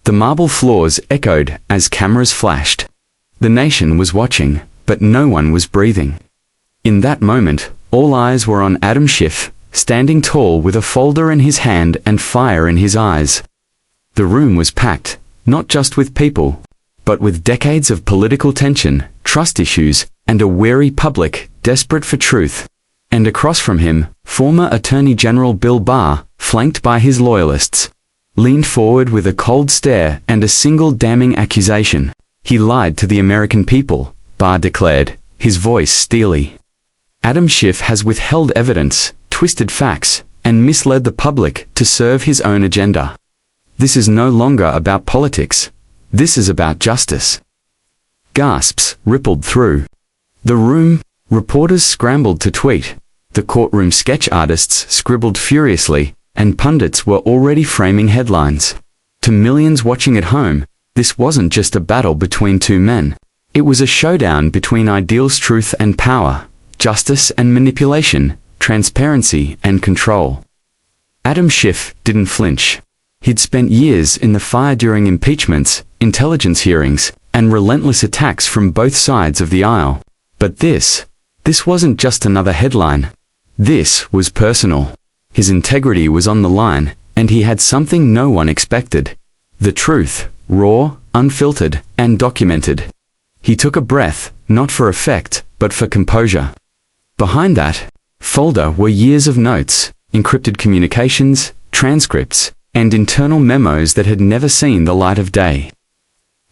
The marble floors echoed as cameras flashed. The nation was watching, but no one was breathing. In that moment, all eyes were on Adam Schiff, standing tall with a folder in his hand and fire in his eyes. The room was packed, not just with people, but with decades of political tension, trust issues, and a weary public desperate for truth. And across from him, former Attorney General Bill Barr, flanked by his loyalists, leaned forward with a cold stare and a single damning accusation. "He lied to the American people," Barr declared, his voice steely. "Adam Schiff has withheld evidence, twisted facts, and misled the public to serve his own agenda. This is no longer about politics. This is about justice." Gasps rippled through the room. Reporters scrambled to tweet. The courtroom sketch artists scribbled furiously, and pundits were already framing headlines. To millions watching at home, this wasn't just a battle between two men. It was a showdown between ideals, truth and power, justice and manipulation, transparency and control. Adam Schiff didn't flinch. He'd spent years in the fire during impeachments, intelligence hearings, and relentless attacks from both sides of the aisle. But this wasn't just another headline. This was personal. His integrity was on the line, and he had something no one expected. The truth, raw, unfiltered, and documented. He took a breath, not for effect, but for composure. Behind that folder were years of notes, encrypted communications, transcripts, and internal memos that had never seen the light of day.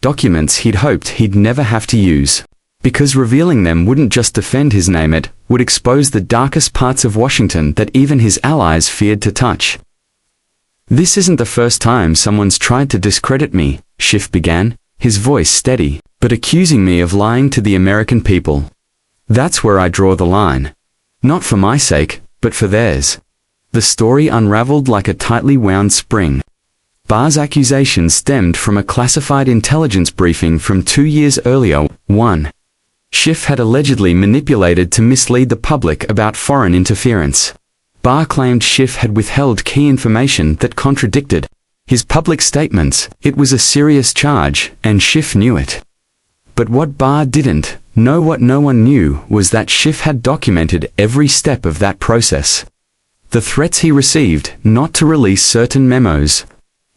Documents he'd hoped he'd never have to use, because revealing them wouldn't just defend his name, it would expose the darkest parts of Washington that even his allies feared to touch. "This isn't the first time someone's tried to discredit me," Schiff began, his voice steady, "but accusing me of lying to the American people. That's where I draw the line. Not for my sake, but for theirs." The story unraveled like a tightly wound spring. Barr's accusations stemmed from a classified intelligence briefing from 2 years earlier. 1. Schiff had allegedly manipulated to mislead the public about foreign interference. Barr claimed Schiff had withheld key information that contradicted his public statements. It was a serious charge, and Schiff knew it. But what Barr didn't know, what no one knew, was that Schiff had documented every step of that process. The threats he received not to release certain memos.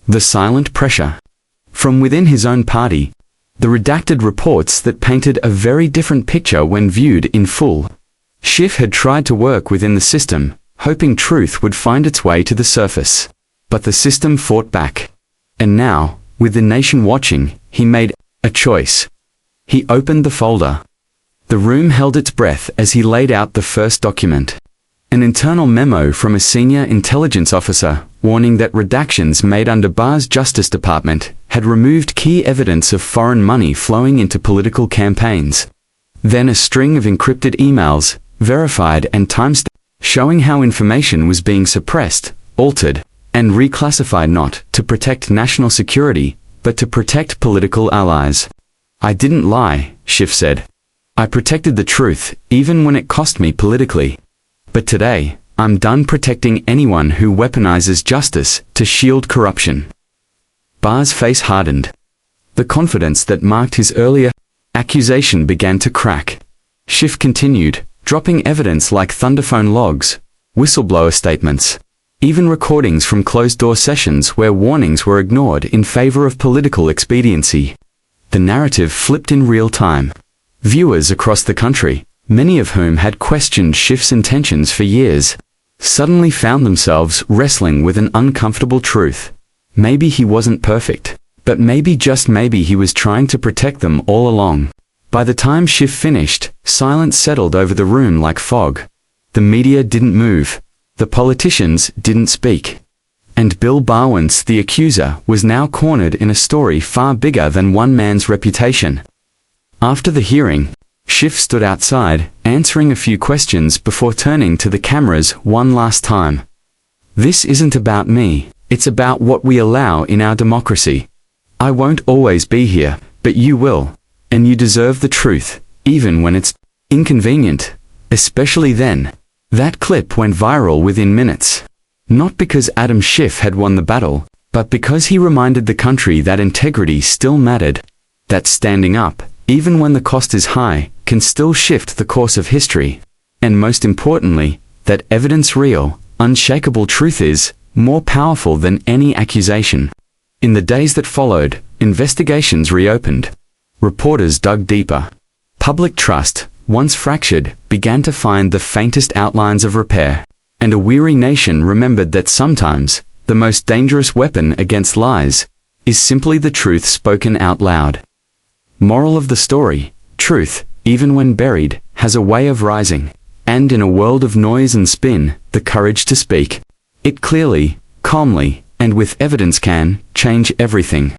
The silent pressure from within his own party. The redacted reports that painted a very different picture when viewed in full. Schiff had tried to work within the system, hoping truth would find its way to the surface. But the system fought back. And now, with the nation watching, he made a choice. He opened the folder. The room held its breath as he laid out the first document. An internal memo from a senior intelligence officer warning that redactions made under Barr's Justice Department had removed key evidence of foreign money flowing into political campaigns. Then a string of encrypted emails, verified and timestamped, showing how information was being suppressed, altered, and reclassified not to protect national security, but to protect political allies. "I didn't lie," Schiff said. "I protected the truth, even when it cost me politically. But today, I'm done protecting anyone who weaponizes justice to shield corruption." Barr's face hardened. The confidence that marked his earlier accusation began to crack. Schiff continued, dropping evidence like thunderphone logs, whistleblower statements, even recordings from closed-door sessions where warnings were ignored in favor of political expediency. The narrative flipped in real time. Viewers across the country, many of whom had questioned Schiff's intentions for years, suddenly found themselves wrestling with an uncomfortable truth. Maybe he wasn't perfect, but maybe, just maybe, he was trying to protect them all along. By the time Schiff finished, silence settled over the room like fog. The media didn't move. The politicians didn't speak. And Bill Barr, the accuser, was now cornered in a story far bigger than one man's reputation. After the hearing, Schiff stood outside, answering a few questions before turning to the cameras one last time. "This isn't about me. It's about what we allow in our democracy. I won't always be here, but you will. And you deserve the truth, even when it's inconvenient, especially then." That clip went viral within minutes. Not because Adam Schiff had won the battle, but because he reminded the country that integrity still mattered, that standing up, even when the cost is high, can still shift the course of history, and most importantly, that evidence real, unshakable truth is more powerful than any accusation. In the days that followed, investigations reopened. Reporters dug deeper. Public trust, once fractured, began to find the faintest outlines of repair. And a weary nation remembered that sometimes, the most dangerous weapon against lies is simply the truth spoken out loud. Moral of the story: truth, even when buried, has a way of rising, and in a world of noise and spin, the courage to speak it clearly, calmly, and with evidence can change everything.